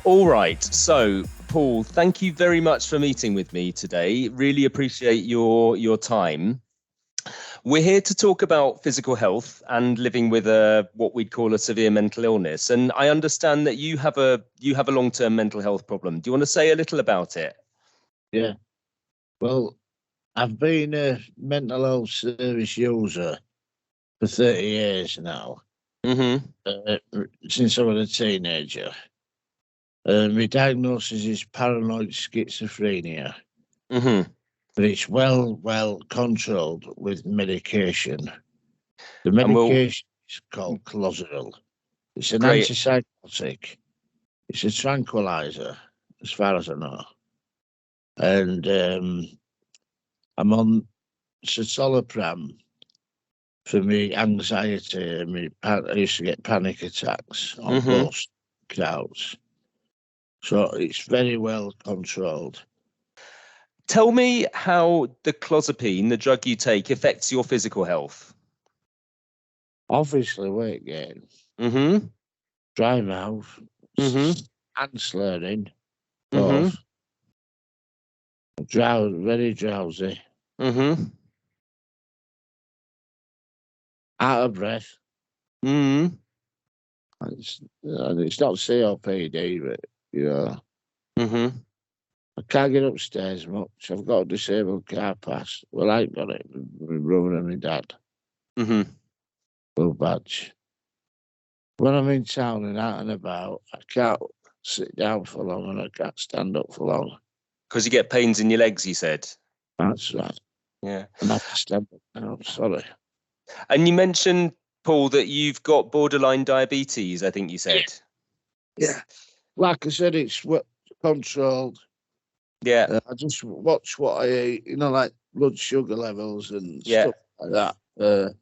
All right. So, Paul, thank you very much for meeting with me today. Really appreciate your time. We're here to talk about physical health and living with what we'd call a severe mental illness. And I understand that you have a long-term mental health problem. Do you want to say a little about it? Yeah. Well, I've been a mental health service user for 30 years now, since I was a teenager. My diagnosis is paranoid schizophrenia, but it's well controlled with medication. The medication is called Clozaril. It's an antipsychotic. It's a tranquilizer, as far as I know. And I'm on citalopram for me anxiety. I used to get panic attacks on both crowds. So it's very well controlled. Tell me how the clozapine, the drug you take, affects your physical health. Obviously, weight gain. Dry mouth. And slurring. Both. Very drowsy. Out of breath. And it's not COPD, but, I can't get upstairs much. I've got a disabled car pass. Well, I ain't got it. My brother and my dad. Blue badge. When I'm in town and out and about, I can't sit down for long and I can't stand up for long. Because you get pains in your legs, you said? That's right. Yeah. And I have to stand up now. I'm sorry. And you mentioned, Paul, that you've got borderline diabetes, I think you said. Yeah. Like I said, it's controlled. Yeah. I just watch what I eat, like blood sugar levels and stuff like that.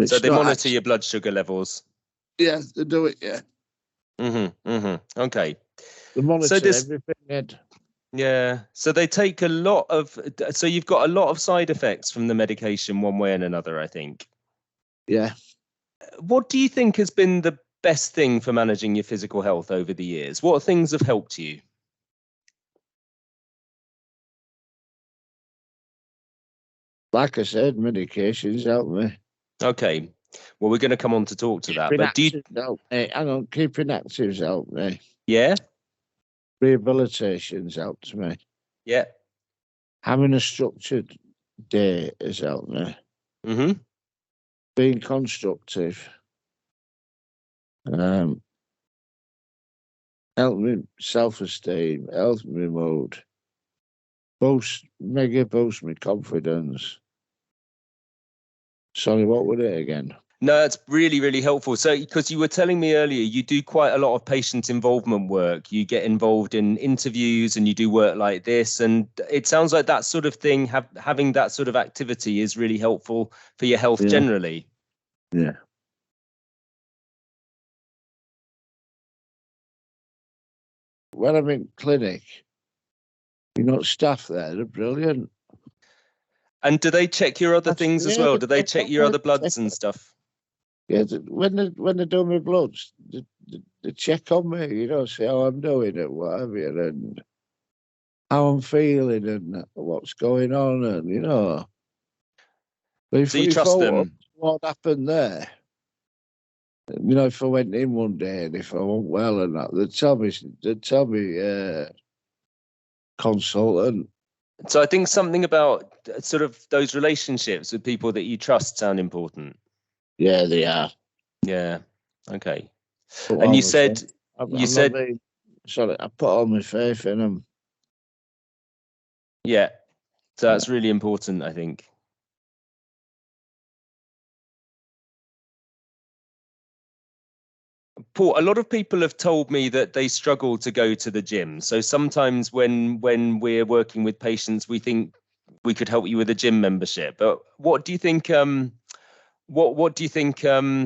So they monitor your blood sugar levels? Yeah, they do it, yeah. Okay. They monitor everything, Ed. Yeah. So they take a lot of... So you've got a lot of side effects from the medication one way and another, I think. Yeah. What do you think has been the best thing for managing your physical health over the years? What things have helped you? Like I said, medications help me. Okay. Well, we're going to come on to talk to that. But keeping active's helped me. Yeah. Rehabilitation's helped me. Yeah. Having a structured day has helped me. Being constructive. Help me self-esteem, help me mood. Mega boost my confidence. Sorry, what was it again? No, it's really, really helpful. So, because you were telling me earlier, you do quite a lot of patient involvement work. You get involved in interviews and you do work like this. And it sounds like that sort of thing, having that sort of activity is really helpful for your health generally. Yeah. When I'm in clinic, staff there, they're brilliant. And do they check your other things as well? Do they check your other bloods and stuff? Yeah, when they do my bloods, they check on me, see how I'm doing and what have you, and how I'm feeling and what's going on, and But so you trust them? What happened there? If I went in one day and if I wasn't well and that, they'd tell me, consultant. So I think something about sort of those relationships with people that you trust sound important. Yeah, they are. Yeah. Okay. And you said, sorry, I put all my faith in them. Yeah. So that's really important, I think. Paul, a lot of people have told me that they struggle to go to the gym. So sometimes when we're working with patients, we think we could help you with a gym membership. But what do you think? What do you think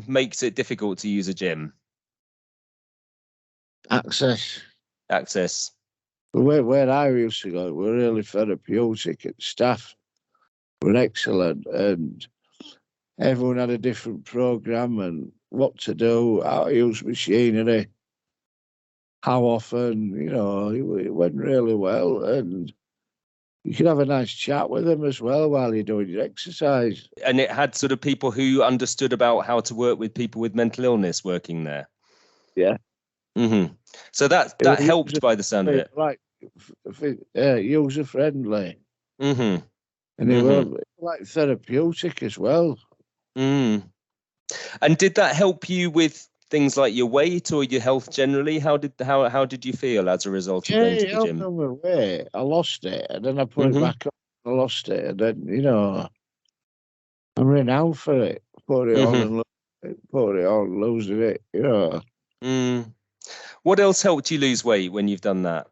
makes it difficult to use a gym? Access. Where I used to go, we're really therapeutic, and staff were excellent, and everyone had a different program and what to do, how to use machinery. how often, it went really well, and you can have a nice chat with them as well while you're doing your exercise. And it had sort of people who understood about how to work with people with mental illness working there. Yeah. Mm-hmm. So that helped by the sound of it. Like user friendly. Mm-hmm. And it was like therapeutic as well. Mm. And did that help you with things like your weight or your health generally? How did you feel as a result of going to the gym? My weight. I lost it, and then I put it back up. I lost it, and then I'm renowned for it. Put it on and put it on, losing it. Mm. What else helped you lose weight when you've done that?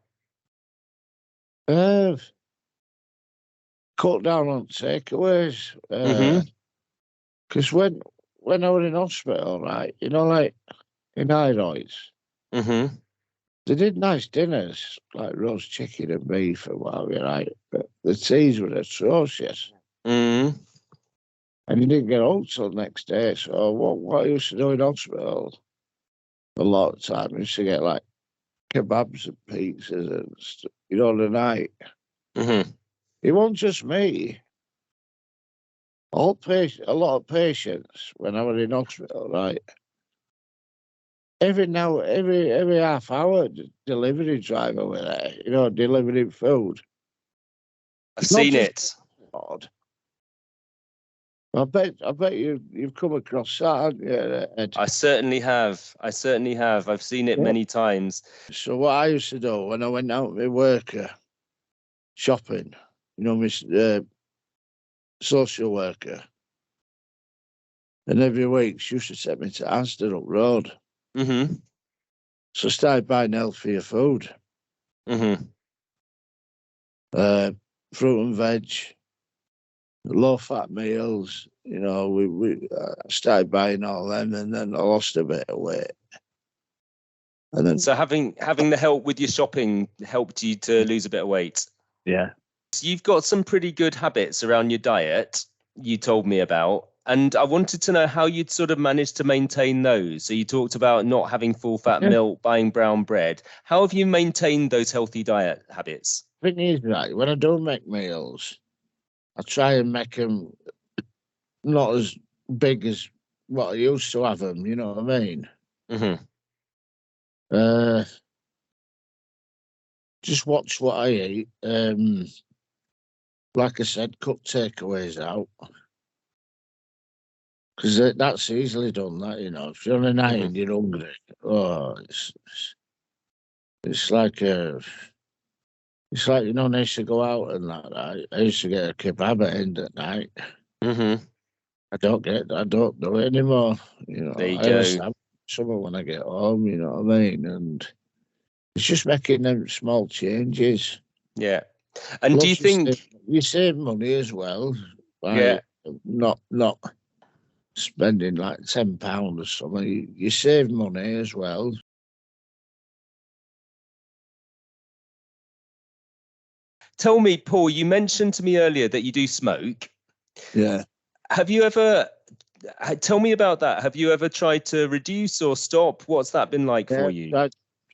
Cut down on takeaways. Because when I was in hospital, right, like in Hyroids, they did nice dinners, like roast chicken and beef and what have you, right? But the teas were atrocious. And you didn't get home till the next day. So what I used to do in hospital a lot of time, I used to get like kebabs and pizzas and stuff, the night. It wasn't just me. A lot of patients when I was in hospital, right? Every half hour, the delivery driver were there, delivering food. I've seen it. Odd. I bet you've come across that, haven't you, Ed? I certainly have. I've seen it many times. So what I used to do when I went out with my worker shopping, my social worker, and every week she used to take me to Asda up road. So I started buying healthier food. Fruit and veg, low-fat meals. We started buying all them, and then I lost a bit of weight. And then, so having the help with your shopping helped you to lose a bit of weight. Yeah. So you've got some pretty good habits around your diet, you told me about, and I wanted to know how you'd sort of managed to maintain those. So you talked about not having full-fat milk, buying brown bread. How have you maintained those healthy diet habits? Thing is, right, when I do make meals, I try and make them not as big as what I used to have them, you know what I mean? Just watch what I eat. Like I said, cut takeaways out. Because that's easily done, that, if you're on a night and you're hungry, it's like I used to go out and that, right? I used to get a kebab at end at night. I don't do it anymore. There you I go. have summer when I get home, you know what I mean? And it's just making them small changes. Yeah. And Plus, do you think you save money as well by not spending like £10 or something? You save money as well. Tell me, Paul, you mentioned to me earlier that you do smoke. Yeah. Have you ever, tell me about that. Have you ever tried to reduce or stop? What's that been like for you?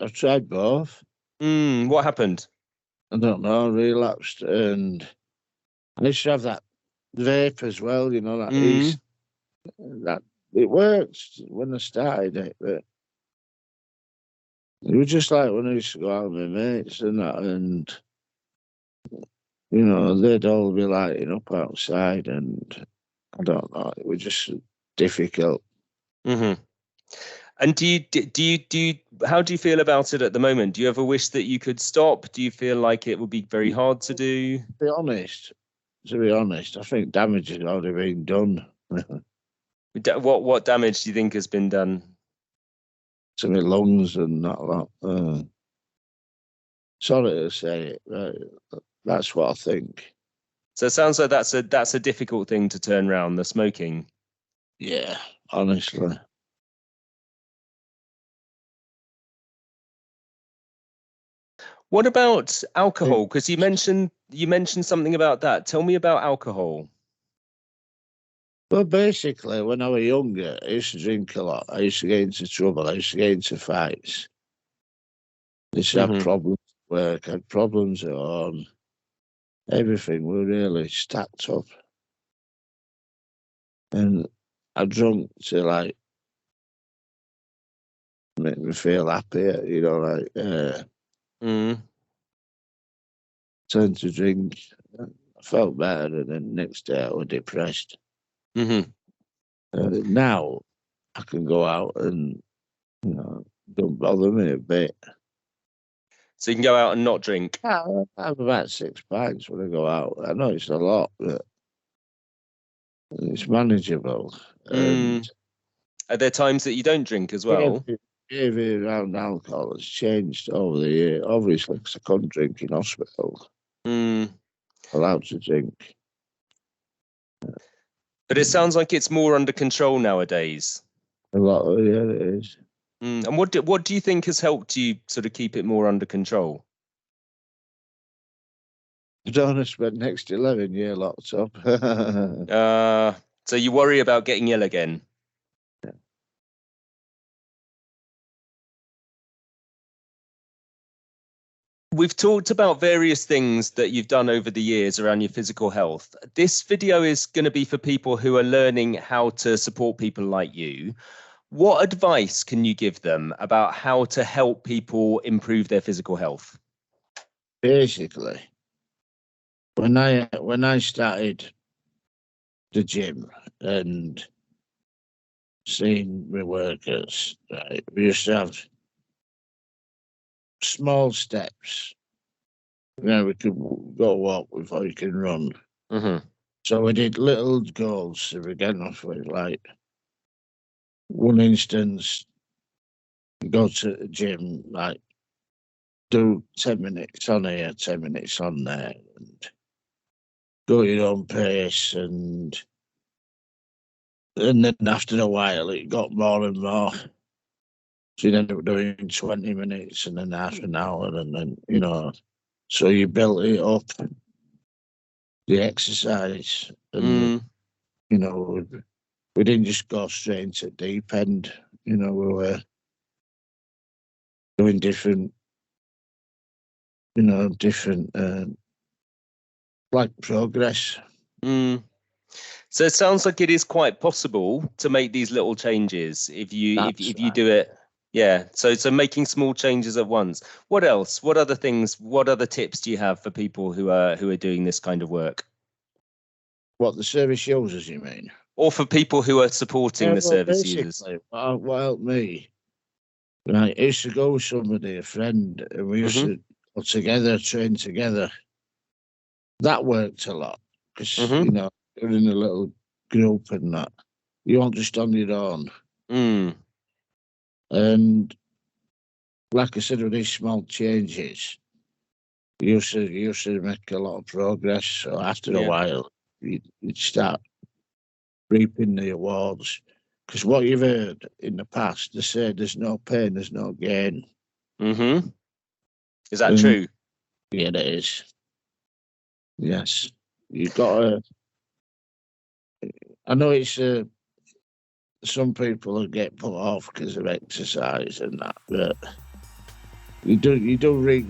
I've tried both. What happened? I don't know, I relapsed, and I used to have that vape as well, that it worked when I started it, but it was just like when I used to go out with my mates and that, and they'd all be lighting up outside, and I don't know, it was just difficult. And how do you feel about it at the moment? Do you ever wish that you could stop? Do you feel like it would be very hard to do? To be honest, I think damage has already been done. What damage do you think has been done? To my lungs and that lot. Sorry to say it, but that's what I think. So it sounds like that's a difficult thing to turn around, the smoking. Yeah, honestly. What about alcohol? Because you mentioned something about that. Tell me about alcohol. Well, basically, when I was younger, I used to drink a lot. I used to get into trouble. I used to get into fights. Just had problems at work, had problems at home. Everything were really stacked up. And I drunk to like make me feel happier, you know, like turned to drink. I felt better, and then next day I was depressed. Now I can go out and, you know, don't bother me a bit. So you can go out and not drink? I have about 6 pints when I go out. I know it's a lot, but it's manageable. And are there times that you don't drink as well? Behaviour around alcohol has changed over the year, obviously, because I couldn't drink in hospital. Allowed to drink. But it sounds like it's more under control nowadays. A lot of it is. And what do you think has helped you sort of keep it more under control? I don't want to spend next 11 years locked up. So you worry about getting ill again? Yeah. We've talked about various things that you've done over the years around your physical health. This video is going to be for people who are learning how to support people like you. What advice can you give them about how to help people improve their physical health? Basically, when I started the gym and seeing my workers, right, we used to have small steps. You know, we could go walk before you can run. So we did little goals to begin off with, like, one instance, go to the gym, like, do 10 minutes on here, 10 minutes on there, and go your own pace. And then after a while, it got more and more. So you end up doing 20 minutes and then half an hour, and then, you know, so you built it up, the exercise. And, you know, we didn't just go straight into deep end. You know, we were doing different, you know, like progress. So it sounds like it is quite possible to make these little changes if you do it. Yeah. So making small changes at once. What else? What other things? What other tips do you have for people who are doing this kind of work? What, the service users, you mean? Or for people who are supporting the service users? What helped me, I used to go with somebody, a friend, and we used to go together, train together. That worked a lot because, you know, you're in a little group and that. You aren't just on your own. And like I said, with these small changes, you used to make a lot of progress. So after a while, you'd start reaping the awards. Because what you've heard in the past, they say there's no pain, there's no gain. Is that true? Yeah, it is. Yes. You've got to... I know it's... some people get put off because of exercise and that, but you do reap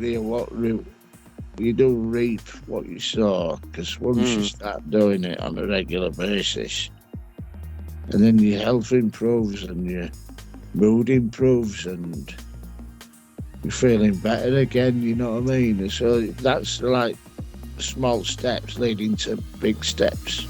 what you sow, because once you start doing it on a regular basis, and then your health improves and your mood improves and you're feeling better again, you know what I mean? So that's like small steps leading to big steps.